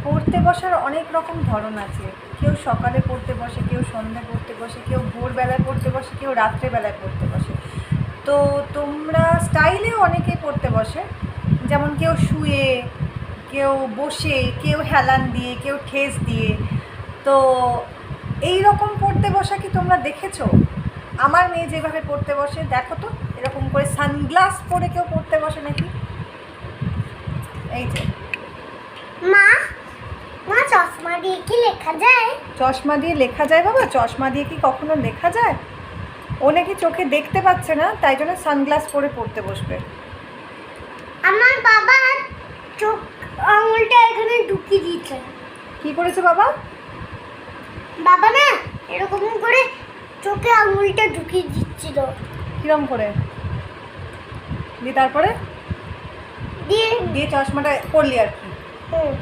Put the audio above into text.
পড়তে বসার অনেক রকম ধরন আছে। কেউ সকালে পড়তে বসে, কেউ সন্ধ্যায় পড়তে বসে, কেউ ভোরবেলায় পড়তে বসে, কেউ রাত্রেবেলায় পড়তে বসে। তো তোমরা স্টাইলেও অনেকে পড়তে বসে, যেমন কেউ শুয়ে, কেউ বসে, কেউ হেলান দিয়ে, কেউ ঠেস দিয়ে। তো এই রকম পড়তে বসা কি তোমরা দেখেছো? আমার মেয়ে যেভাবে পড়তে বসে দেখো তো, এরকম করে সানগ্লাস পরে কেউ পড়তে বসে নাকি? এই যে মা, মা চশমা দিয়ে কি লেখা যায়? চশমা দিয়ে লেখা যায় বাবা? চশমা দিয়ে কি কখনো লেখা যায়? ও নাকি চোখে দেখতে পাচ্ছে না, তাই জন্য সানগ্লাস পরে পড়তে বসবে। আমার বাবা চোখ আঙুলটা এখানে ঢুকিয়ে দিয়েছে। কি করেছে বাবা? বাবা না এরকম করে চোখে আঙুলটা ঢুকিয়ে দিচ্ছিল। কিরম করে? দিয়ে তারপরে দিয়ে দিয়ে চশমাটা পরলি আর কি? হুম